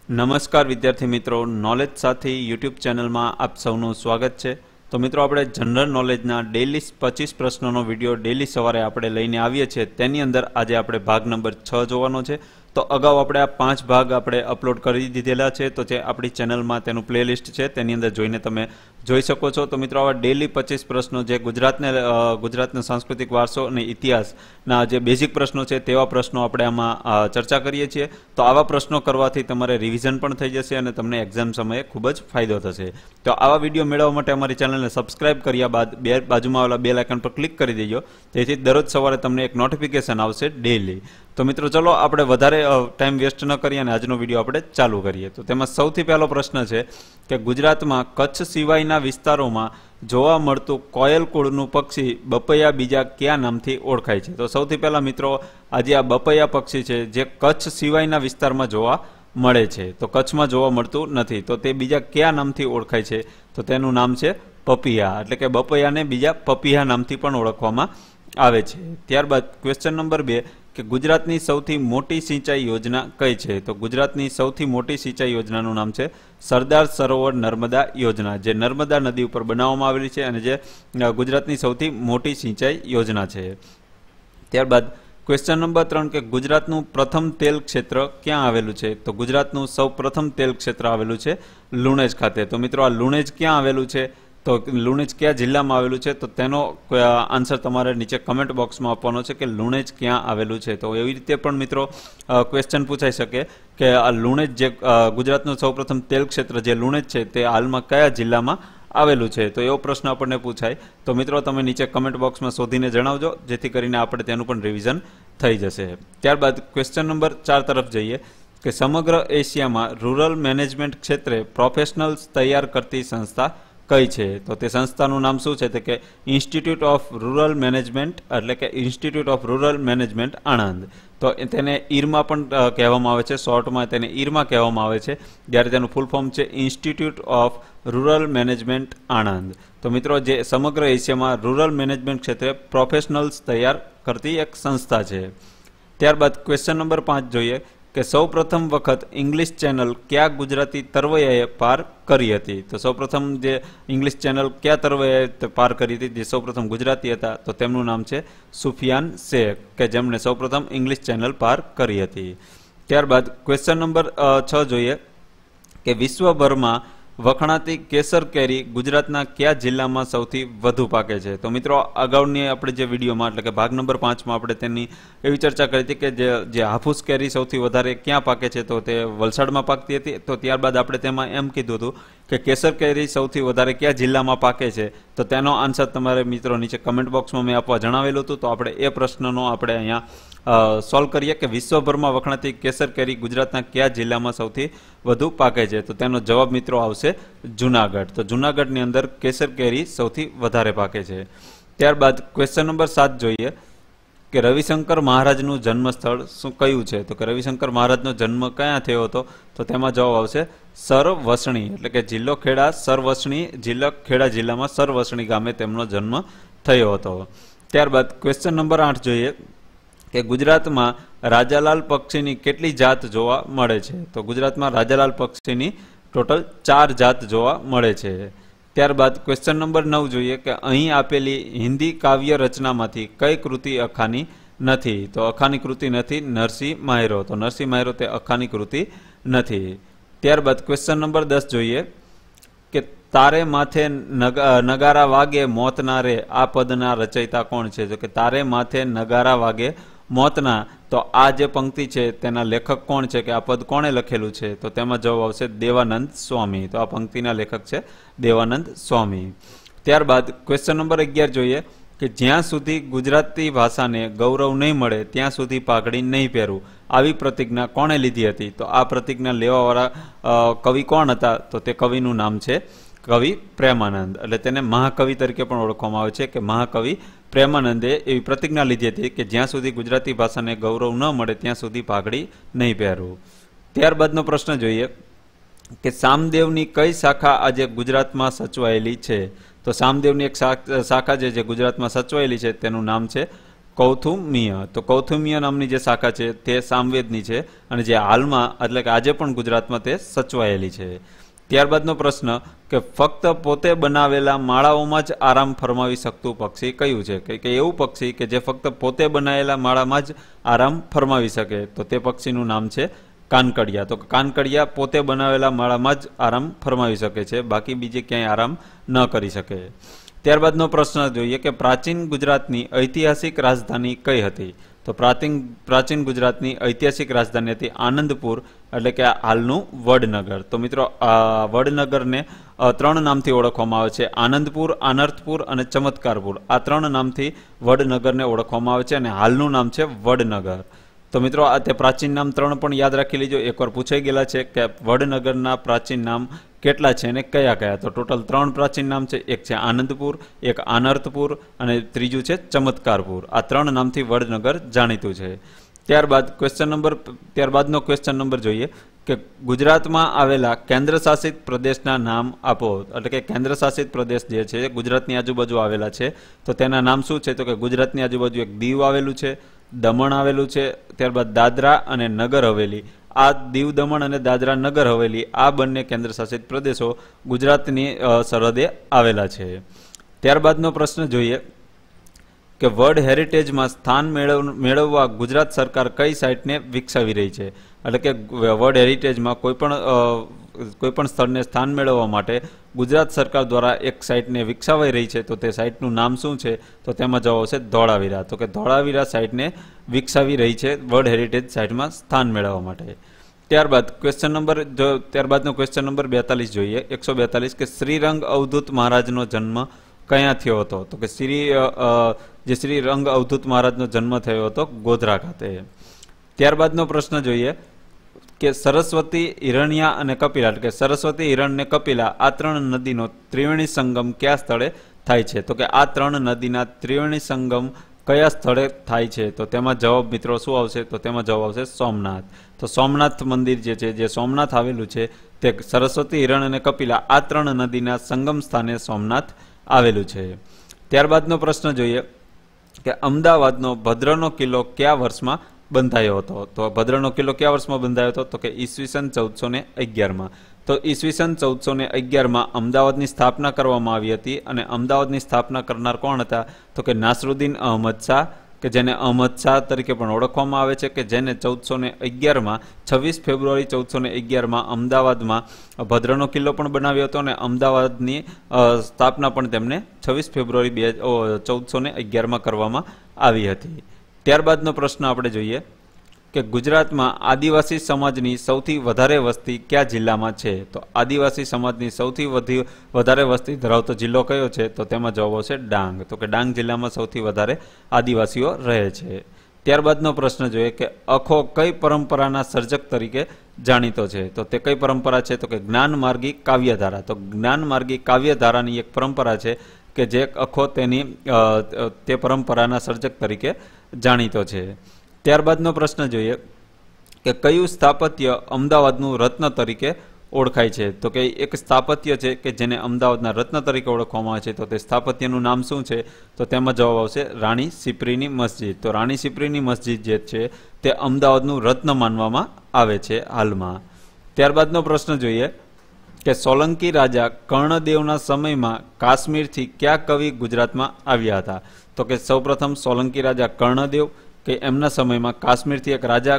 નમસ્કાર વિદ્યાર્થી મિત્રો, નોલેજ સાથી યુટ્યુબ ચેનલમાં આપ સૌનું સ્વાગત છે। તો મિત્રો આપણે જનરલ નોલેજના ડેલી 25 પ્રશ્નોનો વિડીયો ડેલી સવારે આપણે લઈને આવીએ છીએ। તેની અંદર આજે આપણે ભાગ નંબર 6 જોવાનો છે। તો અગાઉ આપણે આ 5 ભાગ આપણે અપલોડ કરી દીધેલા છે, તો જે આપણી ચેનલમાં તેનું પ્લેલિસ્ટ છે તેની અંદર જોઈને તમે જોઈ શકો છો। તો મિત્રો આવા ડેલી 25 પ્રશ્નો જે ગુજરાતનો સાંસ્કૃતિક વારસો અને ઇતિહાસના જે બેઝિક પ્રશ્નો છે તેવા પ્રશ્નો આપણે આમાં ચર્ચા કરીએ છીએ। તો આવા પ્રશ્નો કરવાથી તમારે રિવિઝન પણ થઈ જશે અને તમને એક્ઝામ સમયે ખૂબ જ ફાયદો થશે। તો આવા વિડીયો મેળવવા માટે અમારી ચેનલને સબસ્ક્રાઇબ કર્યા બાદ બાજુમાં આવેલા બેલ આઇકન પર ક્લિક કરી દેજો, જેથી દરરોજ સવારે તમને એક નોટિફિકેશન આવશે ડેલી। તો મિત્રો ચલો આપણે વધારે ટાઈમ વેસ્ટ ન કરીએ અને આજનો વિડીયો આપણે ચાલુ કરીએ। તો તેમાં સૌથી પહેલો પ્રશ્ન છે કે ગુજરાતમાં કચ્છ સિવાયના વિસ્તારોમાં જોવા મળતું કોયલ કુળનું પક્ષી બપૈયા બીજા કયા નામથી ઓળખાય છે? તો સૌથી પહેલા મિત્રો આજે આ બપૈયા પક્ષી છે જે કચ્છ સિવાયના વિસ્તારમાં જોવા મળે છે, તો કચ્છમાં જોવા મળતું નથી, તો તે બીજા કયા નામથી ઓળખાય છે? તો તેનું નામ છે પપૈયા, એટલે કે બપૈયાને બીજા પપૈયા નામથી પણ ઓળખવામાં આવે છે। ત્યારબાદ ક્વેશ્ચન નંબર 2 કે ગુજરાતની સૌથી મોટી સિંચાઈ યોજના કઈ છે? તો ગુજરાતની સૌથી મોટી સિંચાઈ યોજનાનું નામ છે સરદાર સરોવર નર્મદા યોજના, જે નર્મદા નદી ઉપર બનાવવામાં આવેલી છે અને જે ગુજરાતની સૌથી મોટી સિંચાઈ યોજના છે। ત્યારબાદ ક્વેશ્ચન નંબર 3 કે ગુજરાતનું પ્રથમ તેલ ક્ષેત્ર ક્યાં આવેલું છે? તો ગુજરાતનું સૌ પ્રથમ તેલ ક્ષેત્ર આવેલું છે લુણેજ ખાતે। તો મિત્રો આ લુણેજ ક્યાં આવેલું છે? તો લુણેજ કયા જિલ્લામાં આવેલું છે? તો તેનો આન્સર તમારે નીચે કમેન્ટ બોક્સમાં આપવાનો છે કે લુણેજ ક્યાં આવેલું છે। તો એવી રીતે પણ મિત્રો ક્વેશ્ચન પૂછાઈ શકે કે આ લુણેજ જે ગુજરાતનું સૌપ્રથમ તેલ ક્ષેત્ર જે લુણેજ છે તે હાલમાં કયા જિલ્લામાં આવેલું છે? તો એવો પ્રશ્ન આપણને પૂછાય। તો મિત્રો તમે નીચે કમેન્ટ બોક્સમાં શોધીને જણાવજો, જેથી કરીને આપણે તેનું પણ રિવિઝન થઈ જશે। ત્યારબાદ ક્વેશ્ચન નંબર 4 તરફ જઈએ કે સમગ્ર એશિયામાં રૂરલ મેનેજમેન્ટ ક્ષેત્રે પ્રોફેશનલ્સ તૈયાર કરતી સંસ્થા કઈ છે? તો તે સંસ્થાનું નામ શું છે? તો કે ઇન્સ્ટિટ્યૂટ ઓફ રૂરલ મેનેજમેન્ટ, એટલે કે institute of rural management Anand. તો તેને ઈરમાં પણ કહેવામાં આવે છે, શોર્ટમાં તેને ઈરમાં કહેવામાં આવે છે, જ્યારે તેનું ફૂલ ફોર્મ છે institute of rural management Anand. તો મિત્રો જે સમગ્ર એશિયામાં રૂરલ મેનેજમેન્ટ ક્ષેત્રે પ્રોફેશનલ્સ તૈયાર કરતી એક સંસ્થા છે। ત્યારબાદ ક્વેશ્ચન નંબર 5 જોઈએ કે સૌ પ્રથમ વખત ઇંગ્લિશ ચેનલ કયા ગુજરાતી તરવૈયાએ પાર કરી હતી? તો સૌપ્રથમ જે ઇંગ્લિશ ચેનલ કયા તરવૈયાએ પાર કરી હતી જે સૌપ્રથમ ગુજરાતી હતા? તો તેમનું નામ છે સુફિયાન શેખ, કે જેમણે સૌપ્રથમ ઇંગ્લિશ ચેનલ પાર કરી હતી। ત્યારબાદ ક્વેશ્ચન નંબર 6 જોઈએ કે વિશ્વભરમાં વખણાતી કેસર કેરી ગુજરાતના કયા જિલ્લામાં સૌથી વધુ પાકે છે? તો મિત્રો અગાઉની આપણે જે વિડીયોમાં એટલે કે ભાગ નંબર 5માં આપણે તેની એવી ચર્ચા કરી હતી કે જે હાફૂસ કેરી સૌથી વધારે ક્યાં પાકે છે? તો તે વલસાડમાં પાકતી હતી। તો ત્યારબાદ આપણે તેમાં એમ કીધું હતું કે કેસર કેરી સૌથી વધારે કયા જિલ્લામાં પાકે છે? તો તેનો આન્સર તમારે મિત્રો નીચે કમેન્ટ બોક્સમાં મેં આપવા જણાવેલું હતું। તો આપણે એ પ્રશ્નનો આપણે અહીંયા સોલ્વ કરીએ કે વિશ્વભરમાં વખણાતી કેસર કેરી ગુજરાતના કયા જિલ્લામાં સૌથી વધુ પાકે છે? તો તેનો જવાબ મિત્રો આવશે જુનાગઢ। તો જુનાગઢની અંદર કેસર કેરી સૌથી વધારે પાકે છે। ત્યારબાદ ક્વેશ્ચન નંબર 7 જોઈએ કે રવિશંકર મહારાજનું જન્મસ્થળ શું કયું છે? તો કે રવિશંકર મહારાજનો જન્મ ક્યાં થયો હતો? તો તેમાં જવાબ આવશે સરવસણી, એટલે કે જિલ્લો ખેડા સરવસણી, ખેડા જિલ્લામાં સરવસણી ગામે તેમનો જન્મ થયો હતો। ત્યારબાદ ક્વેશ્ચન નંબર 8 જોઈએ કે ગુજરાતમાં રાજાલાલ પક્ષીની કેટલી જાત જોવા મળે છે? તો ગુજરાતમાં રાજાલાલ પક્ષીની ટોટલ 4 જાત જોવા મળે છે। ત્યારબાદ ક્વેશ્ચન નંબર 9 જોઈએ કે અહીં આપેલી હિન્દી કાવ્ય રચનામાંથી કઈ કૃતિ અખાની નથી? તો અખાની કૃતિ નથી નરસિંહ મહેરો, તો નરસિંહ મહેરો તે અખાની કૃતિ નથી। ત્યારબાદ ક્વેશ્ચન નંબર 10 જોઈએ કે તારે માથે નગારા વાગે મોતના રે આ પદના રચયિતા કોણ છે? તો કે તારે માથે નગારા વાગે મોતના, તો આ જે પંક્તિ છે તેના લેખક કોણ છે કે આ પદ કોણે લખેલું છે? તો તેમાં જવાબ આવશે દેવાનંદ સ્વામી। તો આ પંક્તિના લેખક છે દેવાનંદ સ્વામી। ત્યારબાદ ક્વેશ્ચન નંબર 11 જોઈએ કે જ્યાં સુધી ગુજરાતી ભાષાને ગૌરવ નહીં મળે ત્યાં સુધી પાઘડી નહીં પહેરવું, આવી પ્રતિજ્ઞા કોણે લીધી હતી? તો આ પ્રતિજ્ઞા લેવાવાળા કવિ કોણ હતા? તો તે કવિનું નામ છે કવિ પ્રેમાનંદ, એટલે તેને મહાકવિ તરીકે પણ ઓળખવામાં આવે છે કે મહાકવિ પ્રેમાનંદે એવી પ્રતિજ્ઞા લીધી હતી કે જ્યાં સુધી ગુજરાતી ભાષાને ગૌરવ ન મળે ત્યાં સુધી પાઘડી નહીં પહેરવું। ત્યારબાદનો પ્રશ્ન જોઈએ કે સામદેવની કઈ શાખા આજે ગુજરાતમાં સચવાયેલી છે? તો સામદેવની એક શાખા જે ગુજરાતમાં સચવાયેલી છે તેનું નામ છે કૌથુમીય. તો કૌથુમીય નામની જે શાખા છે તે સામવેદની છે અને જે હાલમાં એટલે કે આજે પણ ગુજરાતમાં તે સચવાયેલી છે. ત્યારબાદનો પ્રશ્ન કે ફક્ત પોતે બનાવેલા માળાઓમાં જ આરામ ફરમાવી શકતું પક્ષી કયું છે? કે એવું પક્ષી કે જે ફક્ત પોતે બનાવેલા માળામાં જ આરામ ફરમાવી શકે, તો તે પક્ષીનું નામ છે કાનકડિયા. તો કાનકડિયા પોતે બનાવેલા માળામાં જ આરામ ફરમાવી શકે છે, બાકી બીજે ક્યાંય આરામ ન કરી શકે. ત્યારબાદનો પ્રશ્ન જોઈએ કે પ્રાચીન ગુજરાતની ઐતિહાસિક રાજધાની કઈ હતી? તો પ્રાચીન ગુજરાતની ઐતિહાસિક રાજધાની હતી આનંદપુર, એટલે કે હાલનું વડનગર. તો મિત્રો આ વડનગરને 3 નામથી ઓળખવામાં આવે છે: આનંદપુર, આનર્થપુર અને ચમત્કારપુર. આ 3 નામથી વડનગરને ઓળખવામાં આવે છે અને હાલનું નામ છે વડનગર. તો મિત્રો આ તે પ્રાચીન નામ 3 પણ યાદ રાખી લેજો. એકવાર પૂછાઈ ગયેલા છે કે વડનગરના પ્રાચીન નામ કેટલા છે અને કયા કયા? તો ટોટલ 3 પ્રાચીન નામ છે. એક છે આનંદપુર, એક આનર્થપુર અને ત્રીજું છે ચમત્કારપુર. આ 3 નામથી વડનગર જાણીતું છે. ત્યારબાદનો ક્વેશ્ચન નંબર જોઈએ કે ગુજરાતમાં આવેલા કેન્દ્ર શાસિત પ્રદેશના નામ આપો. એટલે કે કેન્દ્ર શાસિત પ્રદેશ જે છે ગુજરાતની આજુબાજુ આવેલા છે, તો તેના નામ શું છે? તો કે ગુજરાતની આજુબાજુ એક દીવ આવેલું છે, દમણ આવેલું છે, ત્યારબાદ દાદરા અને નગર હવેલી. આ દીવ, દમણ અને દાદરા નગર હવેલી આ બંને કેન્દ્ર શાસિત પ્રદેશો ગુજરાતની સરહદે આવેલા છે. ત્યારબાદનો પ્રશ્ન જોઈએ કે વર્લ્ડ હેરિટેજમાં સ્થાન મેળવવા ગુજરાત સરકાર કઈ સાઇટને વિકસાવી રહી છે? એટલે કે વર્લ્ડ હેરિટેજમાં કોઈ પણ સ્થળને સ્થાન મેળવવા માટે ગુજરાત સરકાર દ્વારા એક સાઇટને વિકસાવાઈ રહી છે, તો તે સાઇટનું નામ શું છે? તો તેમાં જવાબ આવશે ધોળાવીરા. તો કે ધોળાવીરા સાઇટને વિકસાવી રહી છે વર્લ્ડ હેરિટેજ સાઇટમાં સ્થાન મેળવવા માટે. ત્યારબાદનો ક્વેશ્ચન નંબર 42 જોઈએ, 142 કે શ્રીરંગ અવધૂત મહારાજનો જન્મ ક્યાં થયો હતો? તો કે શ્રીરંગ અવધૂત મહારાજનો જન્મ થયો હતો ગોધરા ખાતે. ત્યારબાદનો પ્રશ્ન જોઈએ કે સરસ્વતી, હિરણ્યા અને કપિલા, એટલે કે સરસ્વતી, હિરણ અને કપિલા આ 3 નદીનો ત્રિવેણી સંગમ કયા સ્થળે થાય છે? તો કે આ 3 નદીના ત્રિવેણી સંગમ કયા સ્થળે થાય છે? તો તેમાં જવાબ મિત્રો શું આવશે? તો તેમાં જવાબ આવશે સોમનાથ. તો સોમનાથ મંદિર જે છે, જે સોમનાથ આવેલું છે, તે સરસ્વતી, હિરણ અને કપિલા આ 3 નદીના સંગમ સ્થાને સોમનાથ આવેલું છે. ત્યારબાદનો પ્રશ્ન જોઈએ કે અમદાવાદનો ભદ્રનો કિલ્લો કયા વર્ષમાં બંધાયો હતો? તો ભદ્રનો કિલ્લો કયા વર્ષમાં બંધાયો હતો? તો કે ઈસવીસન 1411માં. તો ઈસવીસન 1411માં અમદાવાદની સ્થાપના કરવામાં આવી હતી અને અમદાવાદની સ્થાપના કરનાર કોણ હતા? તો કે નાસરુદ્દીન અહમદ શાહ, કે જેને અહમદ શાહ તરીકે પણ ઓળખવામાં આવે છે, કે જેને 1411માં 26 ફેબ્રુઆરી 1411માં અમદાવાદમાં ભદ્રનો કિલ્લો પણ બનાવ્યો હતો અને અમદાવાદની સ્થાપના પણ તેમને 26 ફેબ્રુઆરી 1411માં કરવામાં આવી હતી. ત્યારબાદનો પ્રશ્ન આપણે જોઈએ કે ગુજરાતમાં આદિવાસી સમાજની સૌથી વધારે વસ્તી કયા જિલ્લામાં છે? તો આદિવાસી સમાજની સૌથી વધારે વસ્તી ધરાવતો જિલ્લો કયો છે? તો તેમાં જવાબ આવશે ડાંગ. તો કે ડાંગ જિલ્લામાં સૌથી વધારે આદિવાસીઓ રહે છે. ત્યારબાદનો પ્રશ્ન જોઈએ કે અખો કઈ પરંપરાના સર્જક તરીકે જાણીતો છે? તો તે કઈ પરંપરા છે? તો કે જ્ઞાનમાર્ગી કાવ્યધારા. તો જ્ઞાનમાર્ગી કાવ્યધારાની એક પરંપરા છે કે જે અખો તે પરંપરાના સર્જક તરીકે જાણીતો છે. ત્યારબાદનો પ્રશ્ન જોઈએ કે કયું સ્થાપત્ય અમદાવાદનું રત્ન તરીકે ઓળખાય છે? તો કે એક સ્થાપત્ય છે કે જેને અમદાવાદના રત્ન તરીકે ઓળખવામાં આવે છે, તો તે સ્થાપત્યનું નામ શું છે? તો તેમાં જવાબ આવશે રાણી સિપ્રીની મસ્જિદ. તો રાણી સિપ્રીની મસ્જિદ જે છે તે અમદાવાદનું રત્ન માનવામાં આવે છે હાલમાં. ત્યારબાદનો પ્રશ્ન જોઈએ કે સોલંકી રાજા કર્ણદેવના સમયમાં કાશ્મીરથી કયા કવિ ગુજરાતમાં આવ્યા હતા? તો કે સૌપ્રથમ સોલંકી રાજા કર્ણદેવ કે એમના સમયમાં કાશ્મીરથી એક રાજા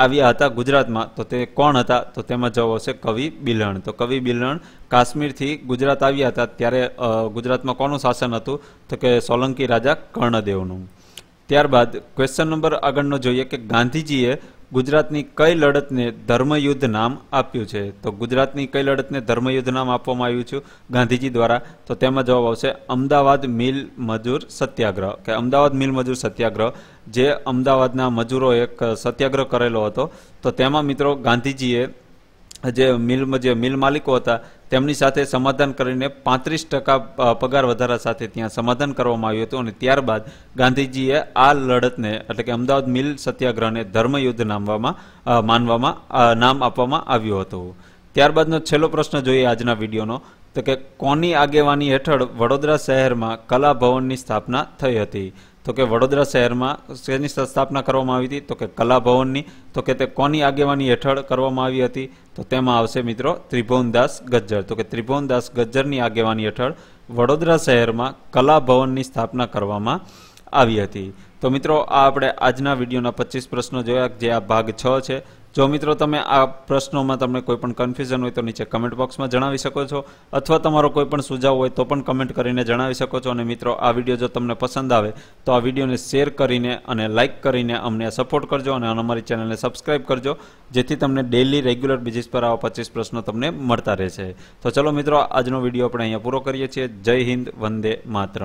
આવ્યા હતા ગુજરાતમાં, તો તે કોણ હતા? તો તેમાં જવાબ આવશે કવિ બિલણ. તો કવિ બિલણ કાશ્મીરથી ગુજરાત આવ્યા હતા ત્યારે ગુજરાતમાં કોનું શાસન હતું? તો કે સોલંકી રાજા કર્ણદેવનું. ત્યારબાદ ક્વેશ્ચન નંબર આગળનો જોઈએ કે ગાંધીજીએ ગુજરાતની કઈ લડતને ધર્મયુદ્ધ નામ આપ્યું છે? તો ગુજરાતની કઈ લડતને ધર્મયુદ્ધ નામ આપવામાં આવ્યું છે ગાંધીજી દ્વારા? તો તેમાં જવાબ આવશે અમદાવાદ મિલ મજૂર સત્યાગ્રહ. કે અમદાવાદ મિલ મજૂર સત્યાગ્રહ, જે અમદાવાદના મજૂરો એક સત્યાગ્રહ કરેલો હતો, તો તેમાં મિત્રો ગાંધીજીએ જે મિલ માલિકો હતા તેમની સાથે સમાધાન કરીને 35% પગાર વધારા સાથે ત્યાં સમાધાન કરવામાં આવ્યું હતું અને ત્યારબાદ ગાંધીજીએ આ લડતને એટલે કે અમદાવાદ મિલ સત્યાગ્રહને ધર્મયુદ્ધ નામ આપવામાં આવ્યું હતું. ત્યારબાદનો છેલ્લો પ્રશ્ન જોઈએ આજના વિડીયોનો, તો કે કોની આગેવાની હેઠળ વડોદરા શહેરમાં કલા ભવનની સ્થાપના થઈ હતી? તો કે વડોદરા શહેરમાં શેની સ્થાપના કરવામાં આવી હતી? તો કે કલા ભવનની. તો કે તે કોની આગેવાની હેઠળ કરવામાં આવી હતી? તો તેમાં આવશે મિત્રો ત્રિભુવનદાસ ગજ્જર. તો કે ત્રિભુવનદાસ ગજ્જરની આગેવાની હેઠળ વડોદરા શહેરમાં કલા ભવનની સ્થાપના કરવામાં આવી હતી. તો મિત્રો આ આપણે આજના વિડીયોના 25 પ્રશ્નો જોયા, જે આ ભાગ 6 છે. જો મિત્રો તમે આ પ્રશ્નોમાં તમને કોઈ પણ કન્ફ્યુઝન હોય તો નીચે કમેન્ટ બોક્સમાં જણાવી શકો છો, અથવા તમારો કોઈ પણ સુઝાવ હોય તો પણ કમેન્ટ કરીને જણાવી શકો છો. અને મિત્રો આ વિડીયો જો તમને પસંદ આવે તો આ વિડીયોને શેર કરીને અને લાઇક કરીને અમને સપોર્ટ કરજો, અને અમારી ચેનલને સબસ્ક્રાઇબ કરજો, જેથી તમને ડેઇલી રેગ્યુલર બેઝિસ પર આવા 25 પ્રશ્નો તમને મળતા રહેશે. તો ચલો મિત્રો, આજનો વિડીયો આપણે અહીંયા પૂરો કરીએ છીએ. જય હિન્દ, વંદે માતરમ.